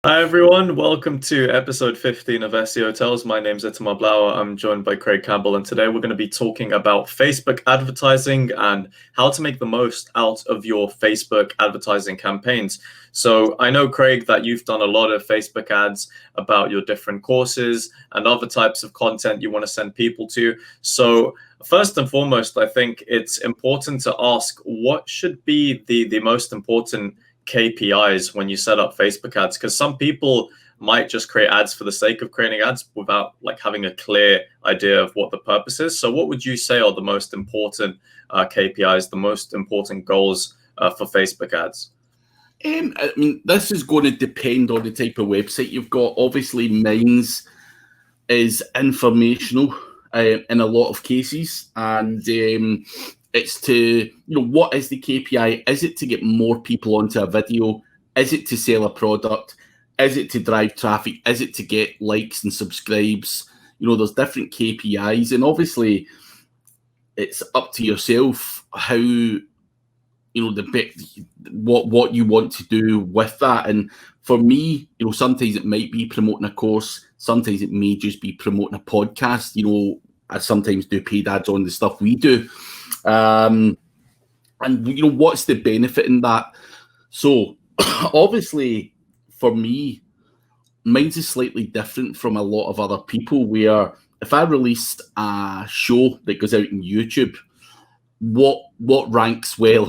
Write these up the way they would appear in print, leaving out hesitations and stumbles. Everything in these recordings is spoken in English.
Hi everyone, welcome to episode 15 of SEO Tales. My name's Itamar Blauer. I'm joined by Craig Campbell, and today we're going to be talking about Facebook advertising and how to make the most out of your Facebook advertising campaigns. So I know, Craig, that you've done a lot of Facebook ads about your different courses and other types of content you want to send people to. So first and foremost, I think it's important to ask what should be the most important KPIs when you set up Facebook ads, because some people might just create ads for the sake of creating ads without having a clear idea of what the purpose is. So what would you say are the most important KPIs, the most important goals for Facebook ads? This is going to depend on the type of website you've got. Obviously, mine's is informational in a lot of cases, and it's to, what is the KPI? Is it to get more people onto a video? Is it to sell a product? Is it to drive traffic? Is it to get likes and subscribes? There's different KPIs, and obviously it's up to yourself how, what you want to do with that. And for me, sometimes it might be promoting a course. Sometimes it may just be promoting a podcast. I sometimes do paid ads on the stuff we do. And what's the benefit in that? So obviously for me, mine's is slightly different from a lot of other people, where if I released a show that goes out on YouTube, what ranks well,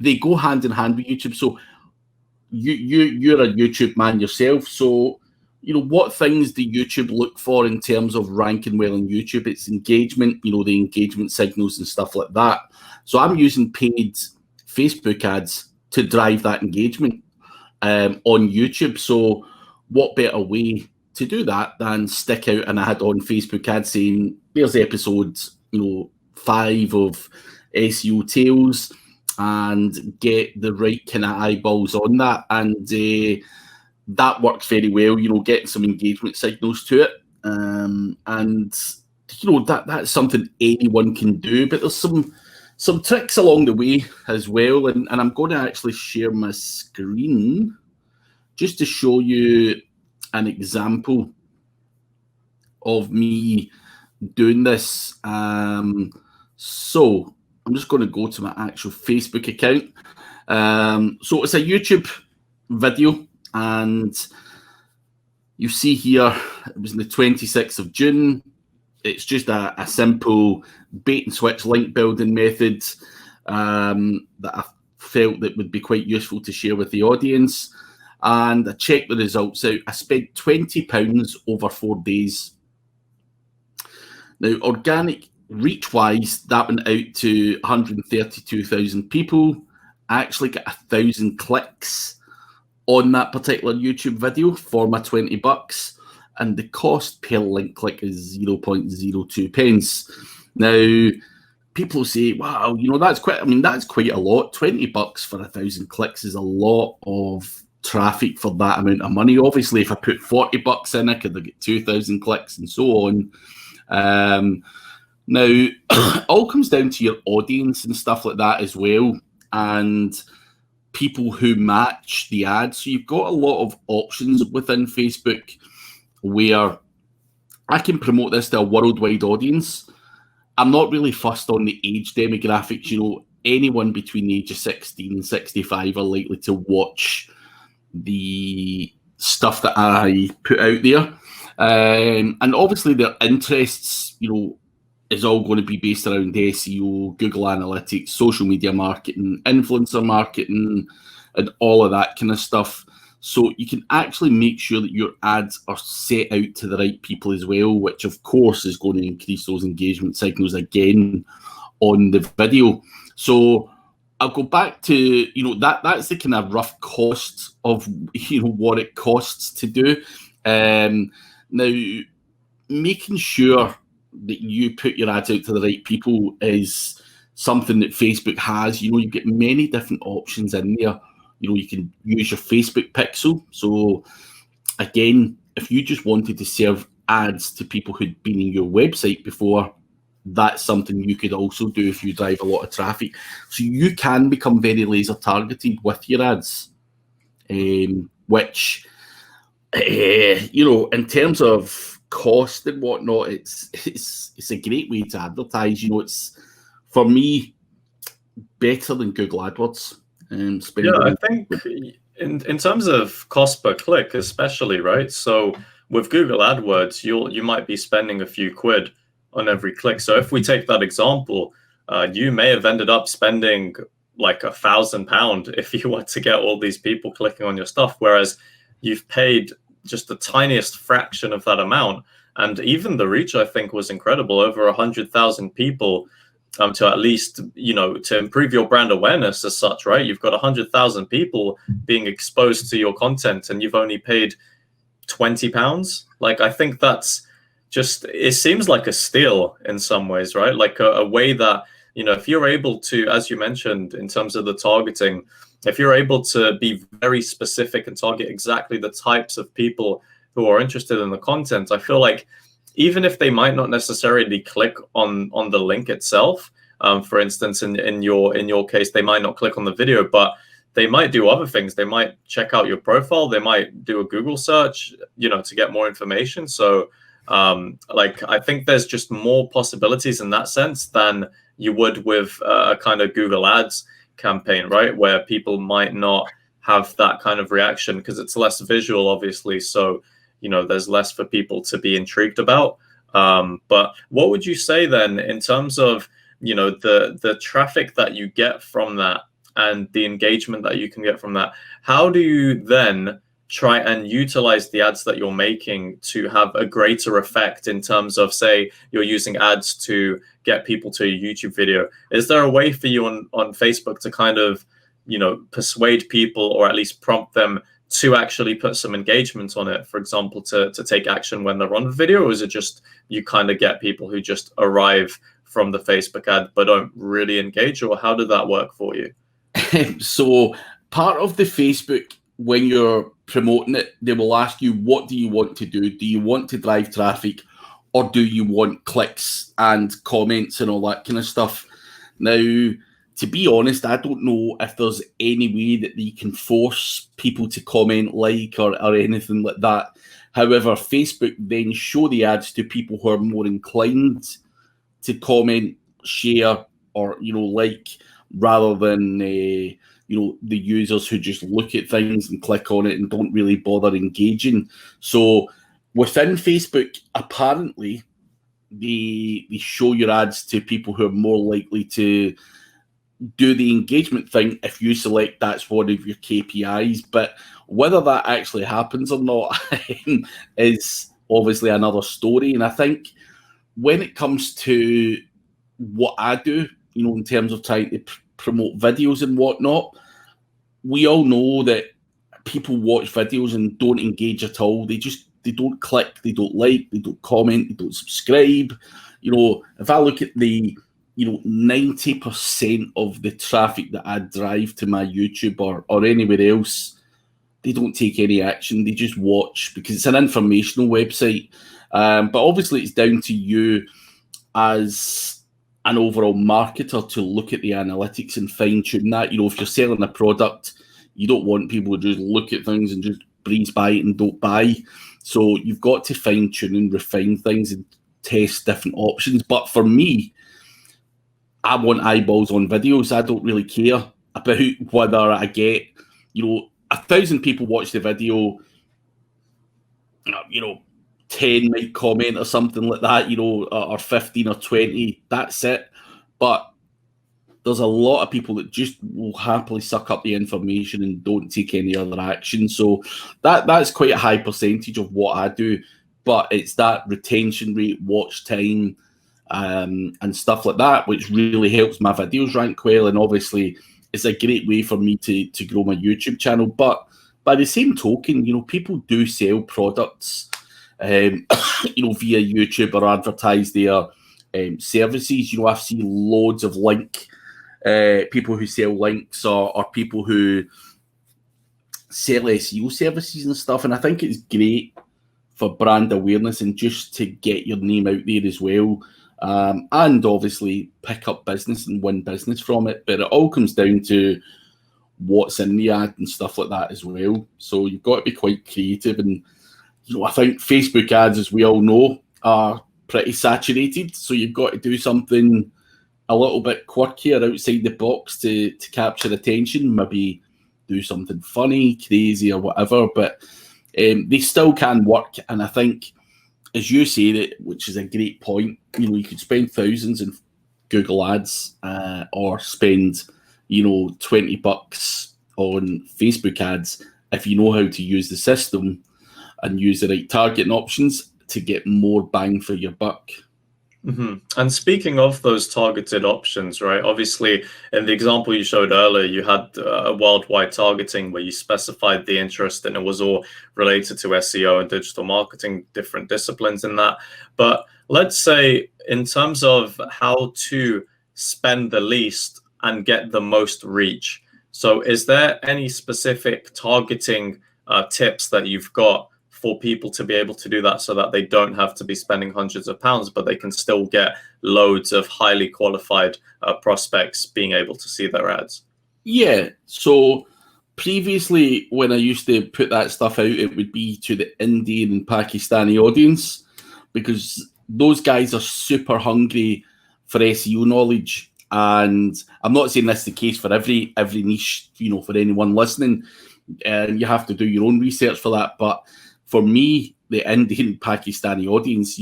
they go hand in hand with YouTube. So you're a YouTube man yourself, so what things do YouTube look for in terms of ranking well on YouTube? It's engagement, the engagement signals and stuff like that. So I'm using paid Facebook ads to drive that engagement on YouTube. So what better way to do that than stick out an ad on Facebook ads saying, there's episode 5 of SEO Tales, and get the right kind of eyeballs on that. And that works very well, getting some engagement signals to it. And that's something anyone can do, but there's some tricks along the way as well. And I'm going to actually share my screen just to show you an example of me doing this. So I'm just going to go to my actual Facebook account. So it's a YouTube video, and you see here, it was on the 26th of June. It's just a simple bait and switch link building method that I felt that would be quite useful to share with the audience. And I checked the results out. I spent £20 over 4 days. Now, organic reach-wise, that went out to 132,000 people. I actually got 1,000 clicks on that particular YouTube video for my $20, and the cost per link click is 0.02 pence. Now, people say, wow, that's quite a lot. $20 for 1,000 clicks is a lot of traffic for that amount of money. Obviously, if I put $40 in, I could get 2,000 clicks and so on. Now, it all comes down to your audience and stuff like that as well, and people who match the ads. So you've got a lot of options within Facebook where I can promote this to a worldwide audience. I'm not really fussed on the age demographics. Anyone between the age of 16 and 65 are likely to watch the stuff that I put out there. And obviously their interests, is all going to be based around SEO, Google Analytics, social media marketing, influencer marketing, and all of that kind of stuff. So you can actually make sure that your ads are set out to the right people as well, which of course is going to increase those engagement signals again on the video. So I'll go back to, that's the kind of rough cost of, what it costs to do. Now, making sure that you put your ads out to the right people is something that Facebook has. You get many different options in there. You can use your Facebook pixel. So again, if you just wanted to serve ads to people who'd been in your website before, that's something you could also do if you drive a lot of traffic. So you can become very laser targeted with your ads, which In terms of cost and whatnot, it's a great way to advertise. It's, for me, better than Google AdWords. Yeah, I think in terms of cost per click, especially, right? So with Google AdWords, you might be spending a few quid on every click. So if we take that example, you may have ended up spending like £1,000 if you were to get all these people clicking on your stuff, whereas you've paid just the tiniest fraction of that amount. And even the reach, I think, was incredible. Over 100,000 people, to at least, to improve your brand awareness as such, right? You've got 100,000 people being exposed to your content and you've only paid £20. Like, I think that's just, it seems like a steal in some ways, right? Like a way that, if you're able to, as you mentioned, in terms of the targeting, if you're able to be very specific and target exactly the types of people who are interested in the content, I feel like even if they might not necessarily click on the link itself, for instance, in your case, they might not click on the video, but they might do other things. They might check out your profile. They might do a Google search, to get more information. So, I think there's just more possibilities in that sense than you would with a kind of Google Ads campaign, right? Where people might not have that kind of reaction because it's less visual, obviously. So, there's less for people to be intrigued about. But what would you say then in terms of, the traffic that you get from that and the engagement that you can get from that? How do you then try and utilize the ads that you're making to have a greater effect in terms of, say, you're using ads to get people to a YouTube video? Is there a way for you on Facebook to kind of, persuade people or at least prompt them to actually put some engagement on it, for example, to take action when they're on the video? Or is it just you kind of get people who just arrive from the Facebook ad but don't really engage? Or how did that work for you? So part of the Facebook, when you're promoting it, they will ask you, what do you want to do? Do you want to drive traffic, or do you want clicks and comments and all that kind of stuff? Now, to be honest, I don't know if there's any way that they can force people to comment, or anything like that. However, Facebook then show the ads to people who are more inclined to comment, share, or like, rather than the users who just look at things and click on it and don't really bother engaging. So within Facebook, apparently, they show your ads to people who are more likely to do the engagement thing if you select that's one of your KPIs. But whether that actually happens or not is obviously another story. And I think when it comes to what I do, in terms of trying to promote videos and whatnot, we all know that people watch videos and don't engage at all. They don't click, they don't like, they don't comment, they don't subscribe. If I look at the 90% of the traffic that I drive to my YouTube or anywhere else, they don't take any action. They just watch because it's an informational website. But obviously it's down to you as an overall marketer to look at the analytics and fine tune that. If you're selling a product, you don't want people to just look at things and just breeze by it and don't buy. So you've got to fine tune and refine things and test different options. But for me, I want eyeballs on videos. I don't really care about whether I get, 1,000 people watch the video, 10 might comment or something like that, or 15 or 20, that's it. But there's a lot of people that just will happily suck up the information and don't take any other action. So that's quite a high percentage of what I do. But it's that retention rate, watch time, and stuff like that, which really helps my videos rank well. And obviously, it's a great way for me to grow my YouTube channel. But by the same token, people do sell products, via YouTube or advertise their services. I've seen loads of people who sell links or people who sell SEO services and stuff. And I think it's great for brand awareness and just to get your name out there as well. And obviously pick up business and win business from it. But it all comes down to what's in the ad and stuff like that as well. So you've got to be quite creative. And I think Facebook ads, as we all know, are pretty saturated. So you've got to do something a little bit quirkier outside the box to capture attention. Maybe do something funny, crazy, or whatever. But they still can work. And I think, as you say, that, which is a great point, you could spend thousands in Google ads or spend, $20 on Facebook ads if you know how to use the system and use the right targeting options to get more bang for your buck. Mm-hmm. And speaking of those targeted options, right? Obviously, in the example you showed earlier, you had worldwide targeting where you specified the interest and it was all related to SEO and digital marketing, different disciplines in that. But let's say in terms of how to spend the least and get the most reach. So is there any specific targeting tips that you've got for people to be able to do that so that they don't have to be spending hundreds of pounds, but they can still get loads of highly qualified prospects being able to see their ads? Yeah. So previously, when I used to put that stuff out, it would be to the Indian and Pakistani audience because those guys are super hungry for SEO knowledge. And I'm not saying that's the case for every niche, for anyone listening. And you have to do your own research for that. But for me, the Indian Pakistani audience,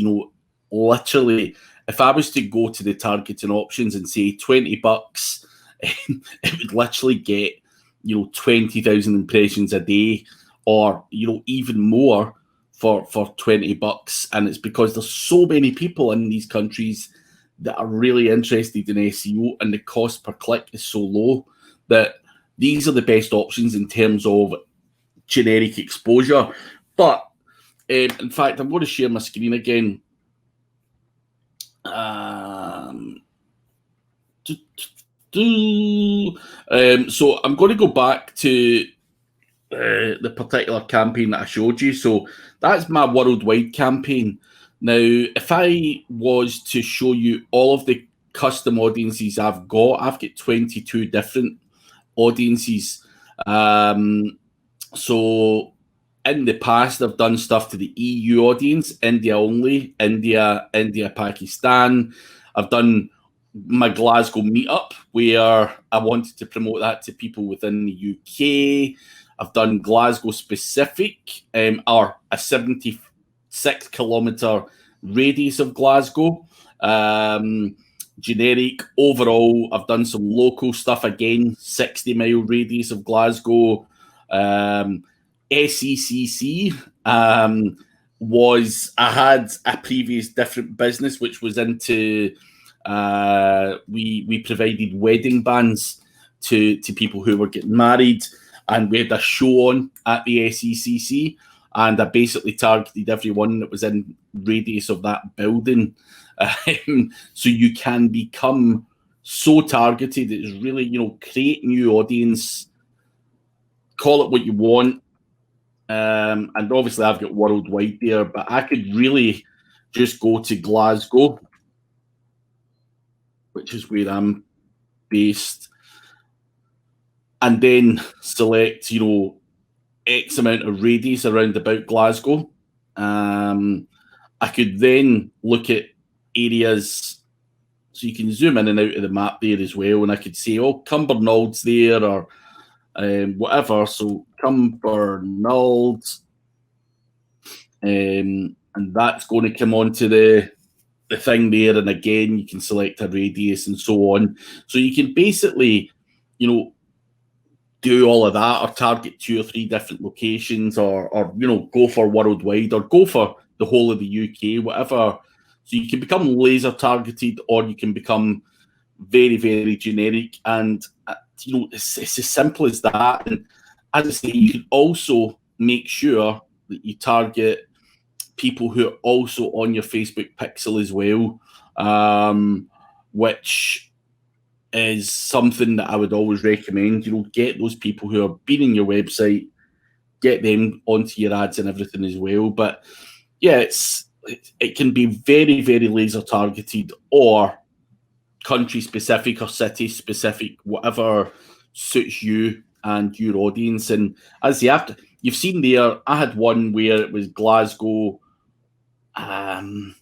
literally, if I was to go to the targeting options and say $20, it would literally get, 20,000 impressions a day, or even more for $20. And it's because there's so many people in these countries that are really interested in SEO, and the cost per click is so low that these are the best options in terms of generic exposure. But in fact, I'm going to share my screen again. So I'm going to go back to the particular campaign that I showed you. So that's my worldwide campaign. Now, if I was to show you all of the custom audiences I've got 22 different audiences. So in the past, I've done stuff to the EU audience, India only, India, Pakistan. I've done my Glasgow meetup where I wanted to promote that to people within the UK. I've done Glasgow specific, or a 76-kilometre radius of Glasgow. Generic overall, I've done some local stuff again, 60-mile radius of Glasgow. SECC was, I had a previous different business which was into we provided wedding bands to people who were getting married, and we had a show on at the SECC, and I basically targeted everyone that was in radius of that building. So you can become so targeted. It's really, create new audience, call it what you want. And obviously I've got worldwide there, but I could really just go to Glasgow, which is where I'm based, and then select, X amount of radius around about Glasgow. I could then look at areas, so you can zoom in and out of the map there as well, and I could say, oh, Cumbernauld there, or whatever. So Cumbernauld, and that's going to come onto the thing there, and again you can select a radius and so on. So you can basically, do all of that, or target 2 or 3 different locations, or go for worldwide, or go for the whole of the UK, whatever. So you can become laser targeted, or you can become very, very generic, and it's as simple as that. And as I say, you can also make sure that you target people who are also on your Facebook pixel as well, which is something that I would always recommend. Get those people who have been in your website, get them onto your ads and everything as well. But yeah, it can be very, very laser targeted, or country specific, or city specific, whatever suits you and your audience. And as you have to, you've seen there, I had one where it was Glasgow, and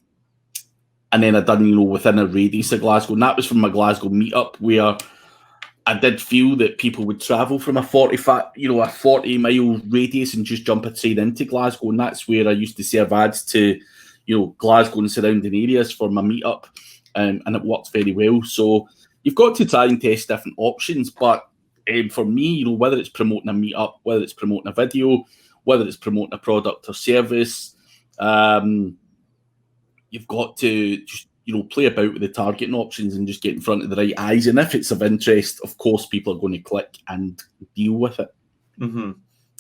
then I done, within a radius of Glasgow, and that was from my Glasgow meetup, where I did feel that people would travel from a 40-mile radius and just jump a train into Glasgow, and that's where I used to serve ads to, Glasgow and surrounding areas for my meetup, and it worked very well. So you've got to try and test different options, but for me, whether it's promoting a meetup, whether it's promoting a video, whether it's promoting a product or service, you've got to just, play about with the targeting options and just get in front of the right eyes. And if it's of interest, of course, people are going to click and deal with it. Mm-hmm.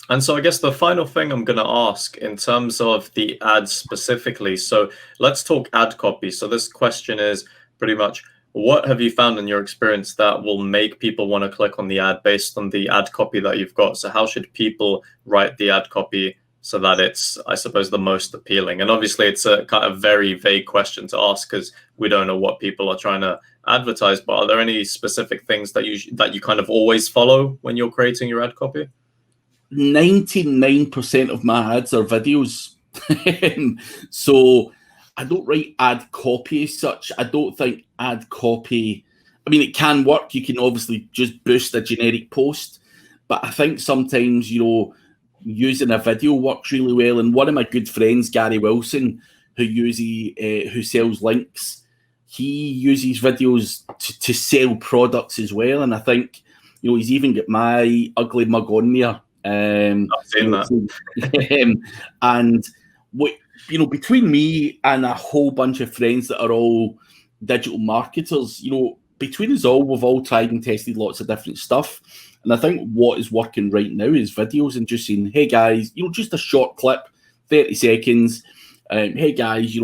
And so I guess the final thing I'm going to ask in terms of the ads specifically, so let's talk ad copy. So this question is pretty much, what have you found in your experience that will make people want to click on the ad based on the ad copy that you've got? So how should people write the ad copy so that it's, I suppose, the most appealing? And obviously it's a kind of very vague question to ask because we don't know what people are trying to advertise, but are there any specific things that you kind of always follow when you're creating your ad copy? 99% of my ads are videos. So I don't write ad copy as such. I don't think ad copy, I mean, it can work. You can obviously just boost a generic post, but I think sometimes, using a video works really well. And one of my good friends, Gary Wilson, who sells links, he uses videos to sell products as well. And I think, he's even got my ugly mug on there. I've seen that. And what, between me and a whole bunch of friends that are all digital marketers, between us all, we've all tried and tested lots of different stuff. And I think what is working right now is videos and just saying, hey guys, just a short clip, 30 seconds. Hey guys,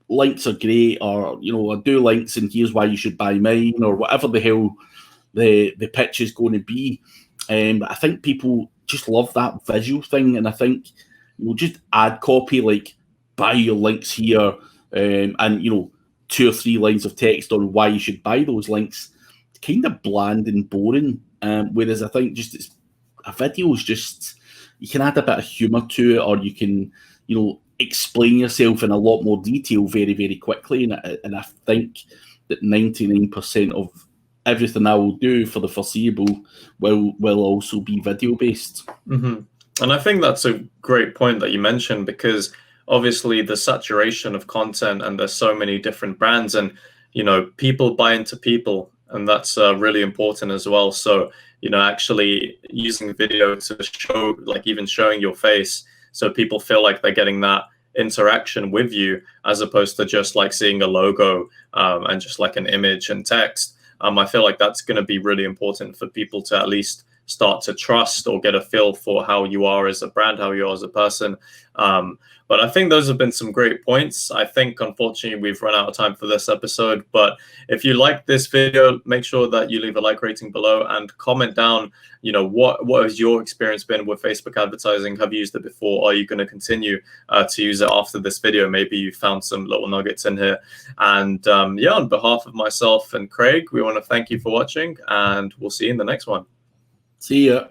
links are great, or, I do links and here's why you should buy mine, or whatever the hell the pitch is going to be. But I think people just love that visual thing. And I think, just ad copy, like buy your links here, and, 2 or 3 lines of text on why you should buy those links. It's kind of bland and boring. Whereas I think a video is just, you can add a bit of humour to it, or you can, explain yourself in a lot more detail very, very quickly. And I think that 99% of everything I will do for the foreseeable will also be video based. Mm-hmm. And I think that's a great point that you mentioned, because obviously the saturation of content, and there's so many different brands, and people buy into people, and that's really important as well. So actually using video to show, like even showing your face, so people feel like they're getting that interaction with you, as opposed to just like seeing a logo and just like an image and text. I feel like that's going to be really important for people to at least start to trust or get a feel for how you are as a brand, how you are as a person. But I think those have been some great points. I think, unfortunately, we've run out of time for this episode. But if you like this video, make sure that you leave a like rating below and comment down, what has your experience been with Facebook advertising? Have you used it before? Are you going to continue to use it after this video? Maybe you found some little nuggets in here. And on behalf of myself and Craig, we want to thank you for watching, and we'll see you in the next one. See ya.